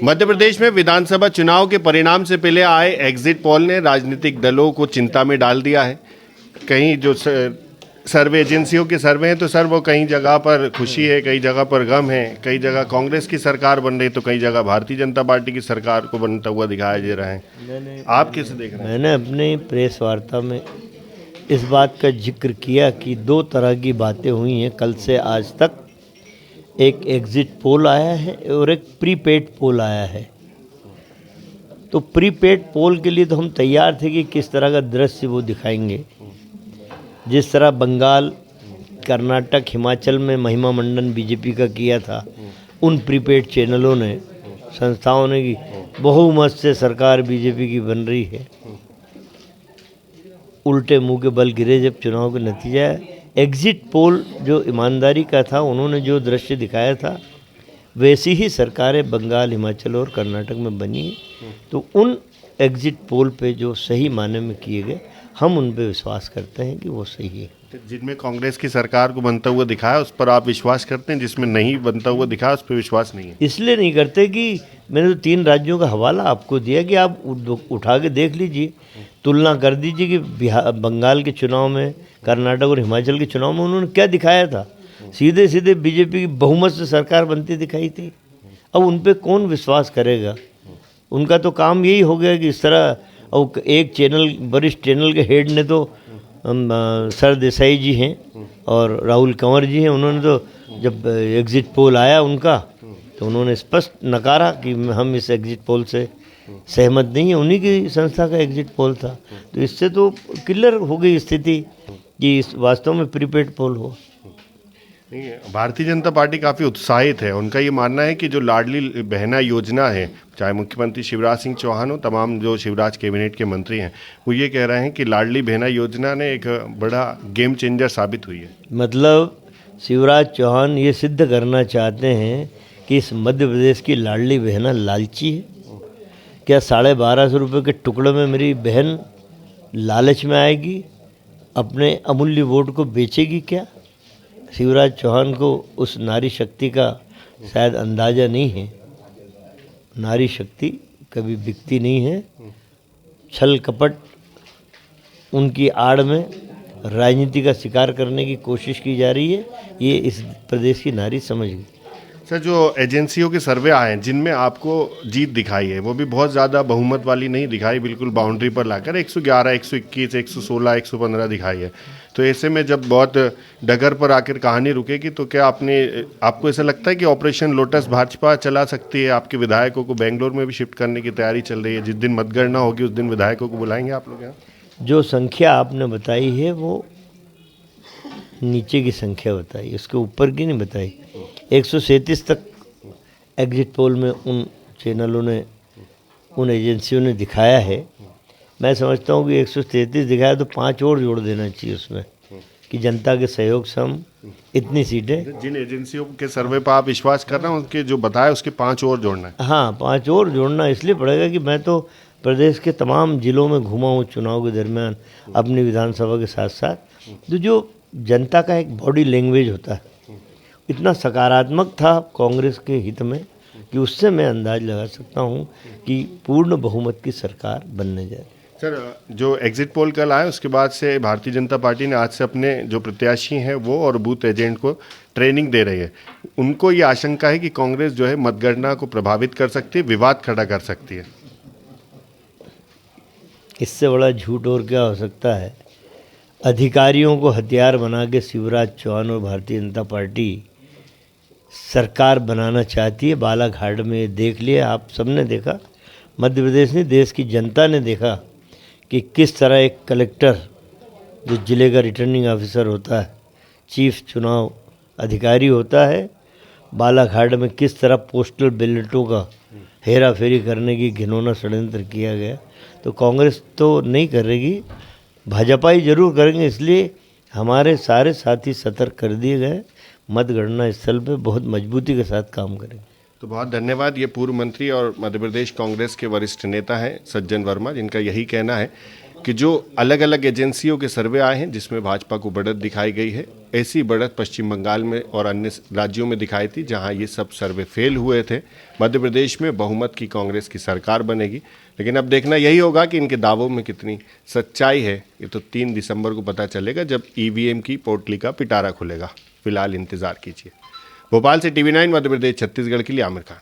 मध्य प्रदेश में विधानसभा चुनाव के परिणाम से पहले आए एग्जिट पोल ने राजनीतिक दलों को चिंता में डाल दिया है। कहीं जो सर्वे एजेंसियों के सर्वे हैं तो सर वो कई जगह पर खुशी है, कई जगह पर गम है, कई जगह कांग्रेस की सरकार बन रही तो कई जगह भारतीय जनता पार्टी की सरकार को बनता हुआ दिखाया जा रहा है। आप कैसे देख रहे हैं? मैंने अपनी प्रेस वार्ता में इस बात का जिक्र किया कि दो तरह की बातें हुई हैं कल से आज तक। एक एग्जिट पोल आया है और एक प्रीपेड पोल आया है। तो प्रीपेड पोल के लिए तो हम तैयार थे कि किस तरह का दृश्य वो दिखाएंगे। जिस तरह बंगाल, कर्नाटक, हिमाचल में महिमा मंडन बीजेपी का किया था, उन प्रीपेड चैनलों ने, संस्थाओं ने की बहुमत से सरकार बीजेपी की बन रही है। उल्टे मुंह के बल गिरे जब चुनाव का नतीजा है। एग्जिट पोल जो ईमानदारी का था, उन्होंने जो दृश्य दिखाया था वैसी ही सरकारें बंगाल, हिमाचल और कर्नाटक में बनी है। तो उन एग्जिट पोल पे जो सही मायने में किए गए, हम उन पे विश्वास करते हैं कि वो सही है। जिनमें कांग्रेस की सरकार को बनता हुआ दिखाया उस पर आप विश्वास करते हैं, जिसमें नहीं बनता हुआ दिखाया उस पर विश्वास नहीं है? इसलिए नहीं करते कि मैंने तो 3 राज्यों का हवाला आपको दिया कि आप उठा के देख लीजिए, तुलना कर दीजिए कि बंगाल के चुनाव में, कर्नाटक और हिमाचल के चुनाव में उन्होंने क्या दिखाया था। सीधे सीधे बीजेपी की बहुमत से सरकार बनती दिखाई थी। अब उन पे कौन विश्वास करेगा? उनका तो काम यही हो गया कि इस तरह। और एक चैनल, वरिष्ठ चैनल के हेड ने तो सर देसाई जी हैं और राहुल कंवर जी हैं, उन्होंने तो जब एग्जिट पोल आया उनका तो उन्होंने स्पष्ट नकारा कि हम इस एग्जिट पोल से सहमत नहीं है। उन्हीं की संस्था का एग्जिट पोल था। तो इससे तो क्लियर हो गई स्थिति कि वास्तव में प्रीपेड पोल हो। भारतीय जनता पार्टी काफ़ी उत्साहित है। उनका ये मानना है कि जो लाडली बहना योजना है, चाहे मुख्यमंत्री शिवराज सिंह चौहान हो, तमाम जो शिवराज कैबिनेट के मंत्री हैं, वो ये कह रहे हैं कि लाडली बहना योजना ने एक बड़ा गेम चेंजर साबित हुई है। मतलब शिवराज चौहान ये सिद्ध करना चाहते हैं कि इस मध्य प्रदेश की लाडली बहना लालची है। क्या 1250 रुपये के टुकड़े में मेरी बहन लालच में आएगी, अपने अमूल्य वोट को बेचेगी क्या? शिवराज चौहान को उस नारी शक्ति का शायद अंदाज़ा नहीं है। नारी शक्ति कभी बिकती नहीं है। छल कपट उनकी आड़ में राजनीति का शिकार करने की कोशिश की जा रही है। ये इस प्रदेश की नारी समझ गई। सर, जो एजेंसियों के सर्वे आए हैं जिनमें आपको जीत दिखाई है, वो भी बहुत ज़्यादा बहुमत वाली नहीं दिखाई, बिल्कुल बाउंड्री पर लाकर 111, 121, 116, 115 दिखाई है। तो ऐसे में जब बहुत डगर पर आकर कहानी रुकेगी तो क्या आपको ऐसा लगता है कि ऑपरेशन लोटस भाजपा चला सकती है? आपके विधायकों को बेंगलोर में भी शिफ्ट करने की तैयारी चल रही है। जिस दिन मतगणना होगी उस दिन विधायकों को बुलाएंगे आप लोग यहाँ? जो संख्या आपने बताई है वो नीचे की संख्या बताई, उसके ऊपर की नहीं बताई। 137 तक एग्जिट पोल में उन चैनलों ने, उन एजेंसियों ने दिखाया है। मैं समझता हूँ कि 133 दिखाया तो 5 और जोड़ देना चाहिए उसमें कि जनता के सहयोग से हम इतनी सीटें। जिन एजेंसियों के सर्वे पर आप विश्वास कर रहे हैं उनके जो बताया उसके 5 और जोड़ना है। हाँ, 5 और जोड़ना इसलिए पड़ेगा कि मैं तो प्रदेश के तमाम जिलों में घूमा हूँ चुनाव के दरमियान अपनी विधानसभा के साथ साथ। तो जो जनता का एक बॉडी लैंग्वेज होता है, इतना सकारात्मक था कांग्रेस के हित में कि उससे मैं अंदाज लगा सकता हूँ कि पूर्ण बहुमत की सरकार बनने जाए। सर, जो एग्जिट पोल कल आए उसके बाद से भारतीय जनता पार्टी ने आज से अपने जो प्रत्याशी हैं वो और बूथ एजेंट को ट्रेनिंग दे रही है। उनको ये आशंका है कि कांग्रेस जो है मतगणना को प्रभावित कर सकती है, विवाद खड़ा कर सकती है। इससे बड़ा झूठ और क्या हो सकता है? अधिकारियों को हथियार बना के शिवराज चौहान और भारतीय जनता पार्टी सरकार बनाना चाहती है। बालाघाट में देख लिया, आप सबने देखा, मध्य प्रदेश ने, देश की जनता ने देखा कि किस तरह एक कलेक्टर जो जिले का रिटर्निंग ऑफिसर होता है, चीफ चुनाव अधिकारी होता है, बालाघाट में किस तरह पोस्टल बैलेटों का हेरा फेरी करने की घिनौना षड्यंत्र किया गया। तो कांग्रेस तो नहीं करेगी, भाजपा ही जरूर करेंगे। इसलिए हमारे सारे साथी सतर्क कर दिए गए, मतगणना स्थल पे बहुत मजबूती के साथ काम करेंगे। तो बहुत धन्यवाद। ये पूर्व मंत्री और मध्य प्रदेश कांग्रेस के वरिष्ठ नेता हैं सज्जन वर्मा, जिनका यही कहना है कि जो अलग अलग एजेंसियों के सर्वे आए हैं जिसमें भाजपा को बढ़त दिखाई गई है, ऐसी बढ़त पश्चिम बंगाल में और अन्य राज्यों में दिखाई थी जहां ये सब सर्वे फेल हुए थे। मध्य प्रदेश में बहुमत की कांग्रेस की सरकार बनेगी, लेकिन अब देखना यही होगा कि इनके दावों में कितनी सच्चाई है। ये तो 3 दिसंबर को पता चलेगा जब ईवीएम की पोटली का पिटारा खुलेगा। फिलहाल इंतजार कीजिए। भोपाल से TV9 मध्य प्रदेश छत्तीसगढ़ के लिए आमिर खान।